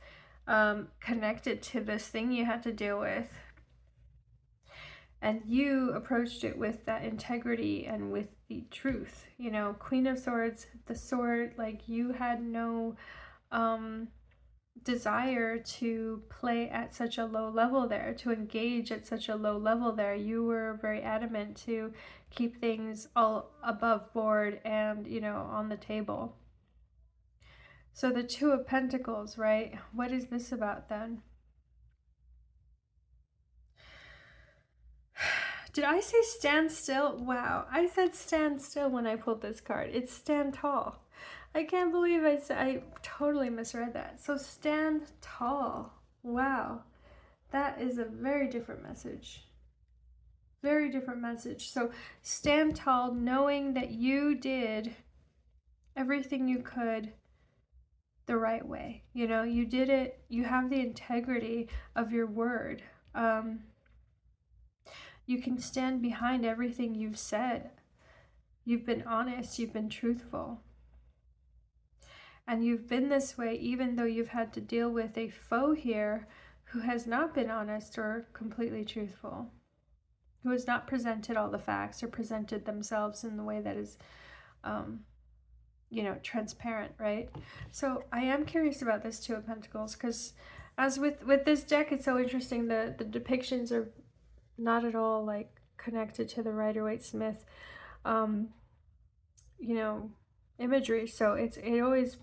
connected to this thing you had to deal with. And you approached it with that integrity and with the truth. You know, Queen of Swords, the sword, like, you had no desire to play at such a low level there, to engage at such a low level there. You were very adamant to keep things all above board and, you know, on the table. So the Two of Pentacles, right? What is this about then? Did I say stand still? Wow, I said stand still when I pulled this card. It's stand tall. I can't believe I totally misread that. So stand tall. Wow, that is a very different message. Very different message. So stand tall, knowing that you did everything you could the right way. You know, you did it. You have the integrity of your word. You can stand behind everything you've said. You've been honest. You've been truthful. And you've been this way even though you've had to deal with a foe here who has not been honest or completely truthful, who has not presented all the facts or presented themselves in the way that is, you know, transparent, right? So I am curious about this Two of Pentacles, because as with this deck, it's so interesting. The depictions are not at all like connected to the Rider-Waite-Smith, you know, imagery. So it always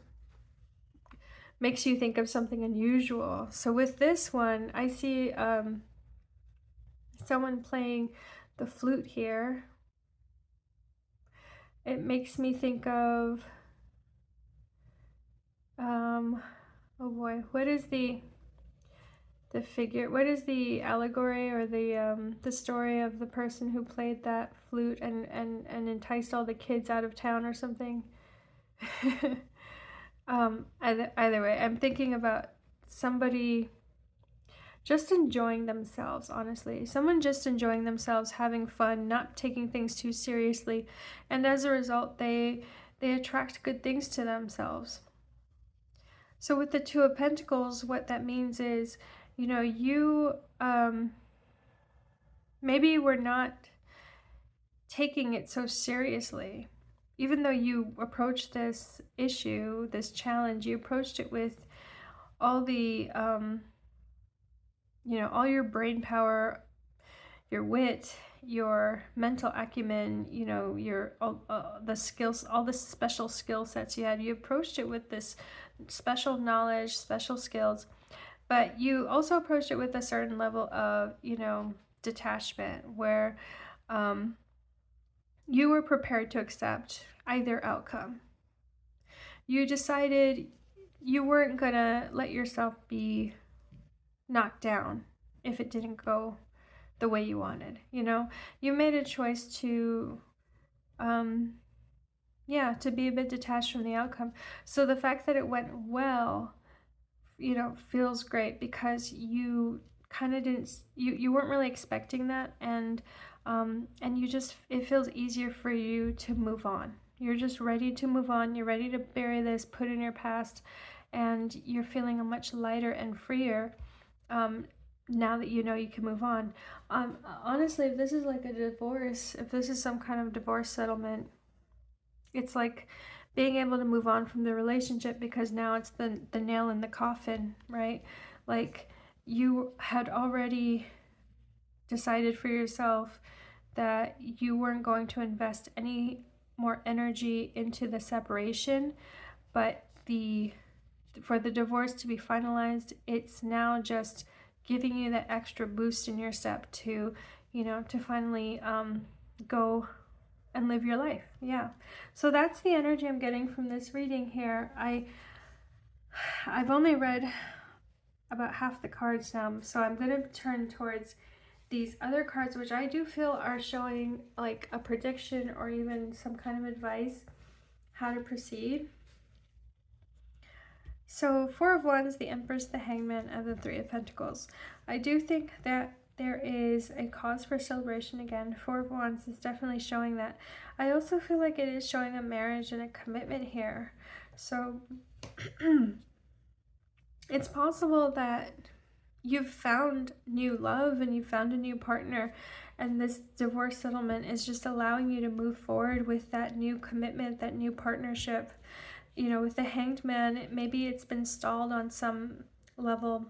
makes you think of something unusual. So with this one, I see someone playing the flute here. It makes me think of, oh boy, what is the figure? What is the allegory or the story of the person who played that flute and enticed all the kids out of town or something? Either way, I'm thinking about somebody just enjoying themselves, honestly. Someone just enjoying themselves, having fun, not taking things too seriously. And as a result, they attract good things to themselves. So with the Two of Pentacles, what that means is, you know, you maybe were not taking it so seriously. Even though you approached this issue, this challenge, you approached it with all the, you know, all your brain power, your wit, your mental acumen, you know, your the skills, all the special skill sets you had. You approached it with this special knowledge, special skills, but you also approached it with a certain level of, you know, detachment, where you were prepared to accept either outcome. You decided you weren't gonna let yourself be knocked down if it didn't go the way you wanted. You know, you made a choice to to be a bit detached from the outcome. So the fact that it went well, you know, feels great, because you kind of didn't, you weren't really expecting that, and you just, it feels easier for you to move on. You're just ready to move on. You're ready to bury this, put in your past, and you're feeling a much lighter and freer now that you know you can move on. Honestly, if this is like a divorce, if this is some kind of divorce settlement, it's like being able to move on from the relationship, because now it's the nail in the coffin, right? Like, you had already decided for yourself that you weren't going to invest any more energy into the separation, but for the divorce to be finalized, it's now just giving you that extra boost in your step to, you know, to finally go and live your life. Yeah. So that's the energy I'm getting from this reading here. I've only read about half the cards now, so I'm going to turn towards these other cards, which I do feel are showing like a prediction or even some kind of advice how to proceed. So Four of Wands, the Empress, the Hangman, and the Three of Pentacles. I do think that there is a cause for celebration again. Four of Wands is definitely showing that. I also feel like it is showing a marriage and a commitment here. So it's possible that you've found new love and you've found a new partner, and this divorce settlement is just allowing you to move forward with that new commitment, that new partnership. You know, with the Hanged Man, maybe it's been stalled on some level.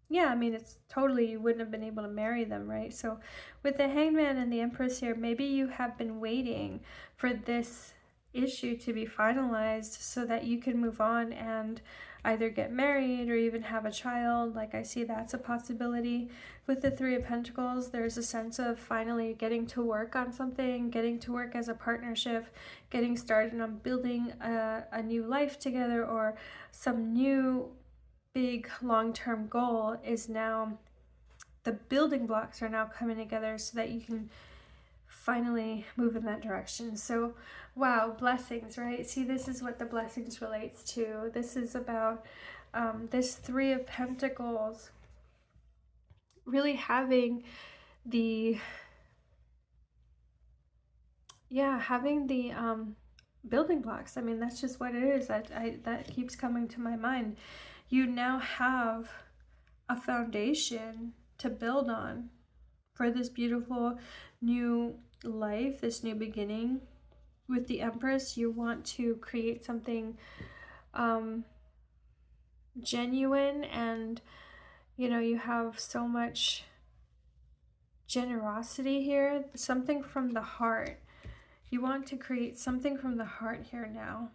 Yeah, I mean, it's totally, you wouldn't have been able to marry them, right? So with the Hanged Man and the Empress here, maybe you have been waiting for this issue to be finalized so that you can move on and either get married or even have a child. Like, I see that's a possibility. With the Three of Pentacles, there's a sense of finally getting to work on something, getting to work as a partnership, getting started on building a new life together, or some new big long-term goal is now, the building blocks are now coming together so that you can finally move in that direction. So wow, blessings, right? See, this is what the blessings relates to. This is about this Three of Pentacles really having the building blocks. I mean, that's just what it is. That keeps coming to my mind. You now have a foundation to build on for this beautiful new life, this new beginning. With the Empress, you want to create something genuine, and you know, you have so much generosity here, something from the heart. You want to create something from the heart here now.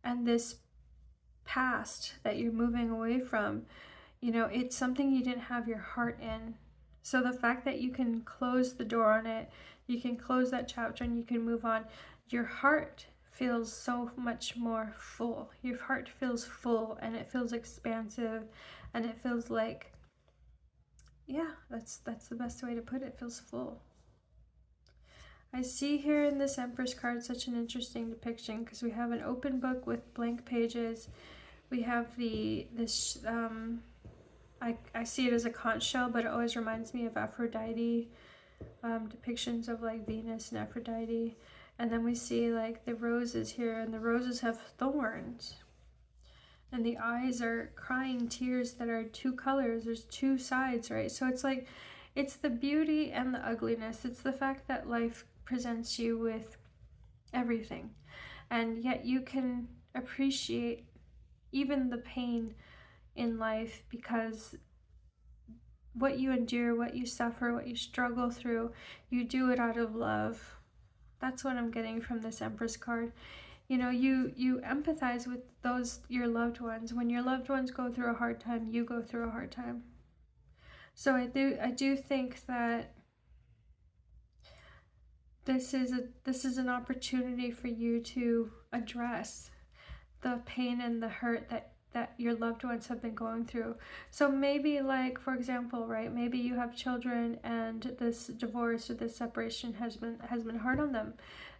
And this past that you're moving away from, you know, it's something you didn't have your heart in. So the fact that you can close the door on it, you can close that chapter and you can move on, your heart feels so much more full. Your heart feels full, and it feels expansive, and it feels like, yeah, that's the best way to put it. It feels full. I see here in this Empress card such an interesting depiction, because we have an open book with blank pages. We have I see it as a conch shell, but it always reminds me of Aphrodite, depictions of like Venus and Aphrodite. And then we see like the roses here, and the roses have thorns. And the eyes are crying tears that are two colors. There's two sides, right? So it's like, it's the beauty and the ugliness. It's the fact that life presents you with everything. And yet you can appreciate even the pain in life, because what you endure, what you suffer, what you struggle through, you do it out of love. That's what I'm getting from this Empress card. You know, you empathize with those, your loved ones. When your loved ones go through a hard time, you go through a hard time. So I do think that this is an opportunity for you to address the pain and the hurt that your loved ones have been going through. So maybe, like, for example, right, maybe you have children and this divorce or this separation has been hard on them,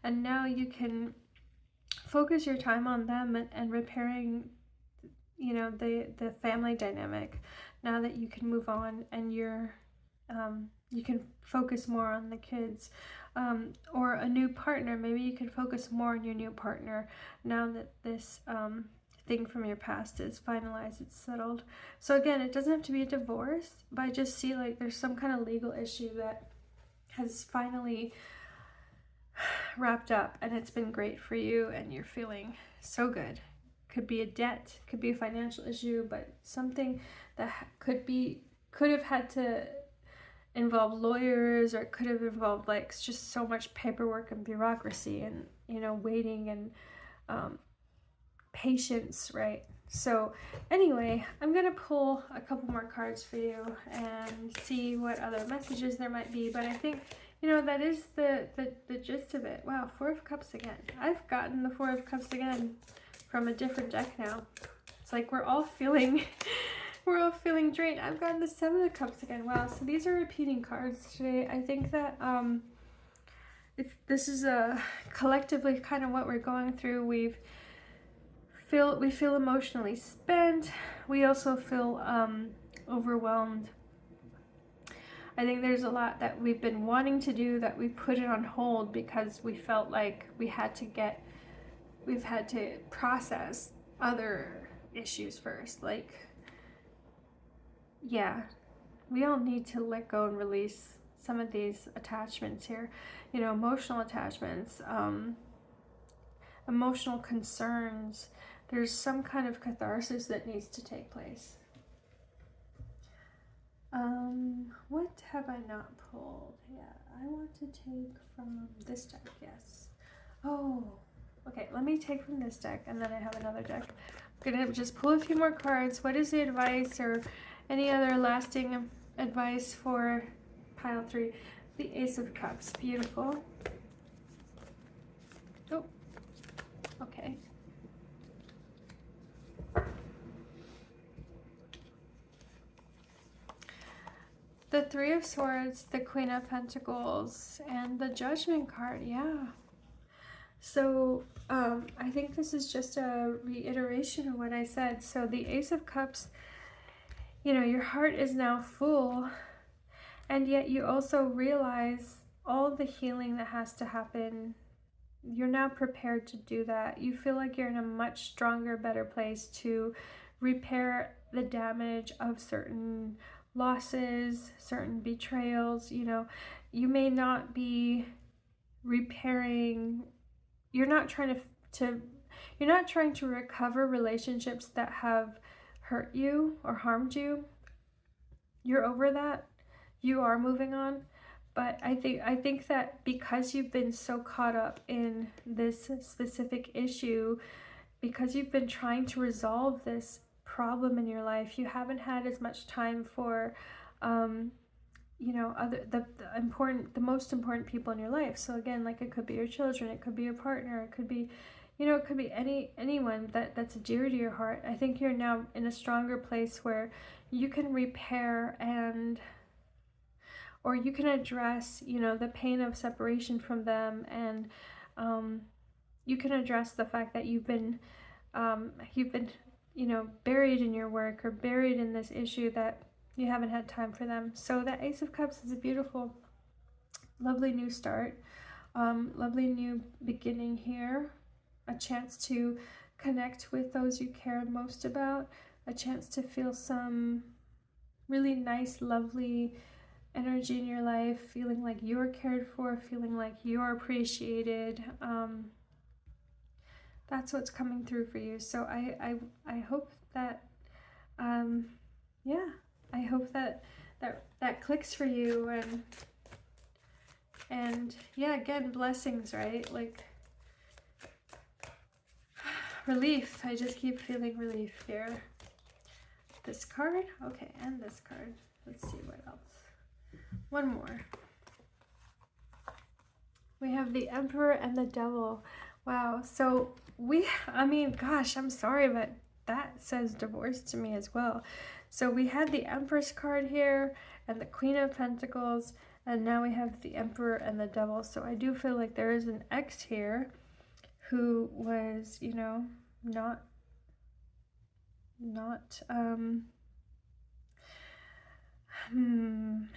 and now you can focus your time on them and repairing, you know, the family dynamic, now that you can move on and you can focus more on the kids. Or a new partner, maybe you can focus more on your new partner now that this thing from your past is finalized, it's settled. So again, it doesn't have to be a divorce, but I just see like there's some kind of legal issue that has finally wrapped up, and it's been great for you, and you're feeling so good. Could be a debt, could be a financial issue, but something that could have had to involve lawyers, or it could have involved like just so much paperwork and bureaucracy and, you know, waiting and patience, right? So anyway, I'm gonna pull a couple more cards for you and see what other messages there might be, but I think, you know, that is the gist of it. Wow, Four of Cups again. I've gotten the Four of Cups again from a different deck now. It's like we're all feeling drained. I've gotten the Seven of Cups again. Wow, so these are repeating cards today. I think that this is collectively kind of what we're going through. We feel emotionally spent. We also feel overwhelmed. I think there's a lot that we've been wanting to do that we put it on hold because we felt like we've had to process other issues first. Like, yeah, we all need to let go and release some of these attachments here, you know, emotional attachments, emotional concerns. There's some kind of catharsis that needs to take place. What have I not pulled? Yeah, I want to take from this deck, yes. Oh, okay, let me take from this deck, and then I have another deck. I'm gonna just pull a few more cards. What is the advice or any other lasting advice for pile 3? The Ace of Cups, beautiful. Oh, okay. The Three of Swords, the Queen of Pentacles, and the Judgment card, yeah. So I think this is just a reiteration of what I said. So the Ace of Cups, you know, your heart is now full, and yet you also realize all the healing that has to happen. You're now prepared to do that. You feel like you're in a much stronger, better place to repair the damage of certain losses, certain betrayals. You know, you may not be repairing, you're not trying you're not trying to recover relationships that have hurt you or harmed you. You're over that. You are moving on. But I think that because you've been so caught up in this specific issue, because you've been trying to resolve this problem in your life, you haven't had as much time for you know, the most important people in your life. So again, like, it could be your children, it could be your partner, it could be, you know, it could be anyone that's dear to your heart. I think you're now in a stronger place where you can repair or you can address, you know, the pain of separation from them, and you can address the fact that you've been, you know, buried in your work or buried in this issue that you haven't had time for them. So that Ace of Cups is a beautiful, lovely new start, lovely new beginning here, a chance to connect with those you care most about, a chance to feel some really nice, lovely energy in your life, feeling like you're cared for, feeling like you're appreciated. That's what's coming through for you. So I hope that, yeah, I hope that clicks for you, and yeah, again, blessings, right? Like, relief. I just keep feeling relief here. This card, okay, and this card. Let's see what else. One more. We have the Emperor and the Devil. Wow. So I mean, gosh, I'm sorry, but that says divorce to me as well. So we had the Empress card here and the Queen of Pentacles, and now we have the Emperor and the Devil. So I do feel like there is an ex here who was, you know, not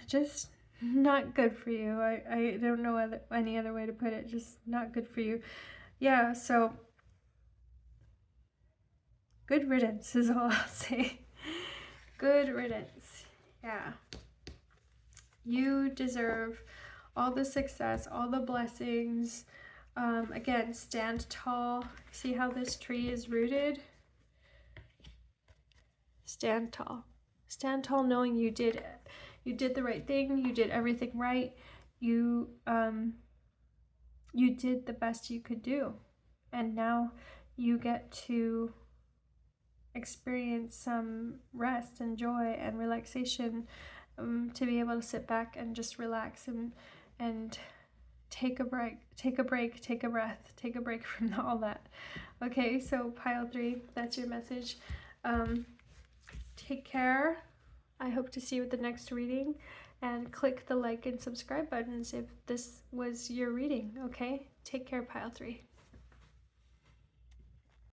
just not good for you. I don't know any other way to put it. Just not good for you. Yeah, so good riddance is all I'll say. Good riddance. Yeah. You deserve all the success, all the blessings. Again, stand tall. See how this tree is rooted? Stand tall. Stand tall knowing you did the right thing. You did everything right. You did the best you could do. And now you get to experience some rest and joy and relaxation, to be able to sit back and just relax and take a break, take a breath, take a break from all that. Okay, so pile 3, that's your message. Take care. I hope to see you at the next reading, and click the like and subscribe buttons if this was your reading. Okay, take care, pile 3.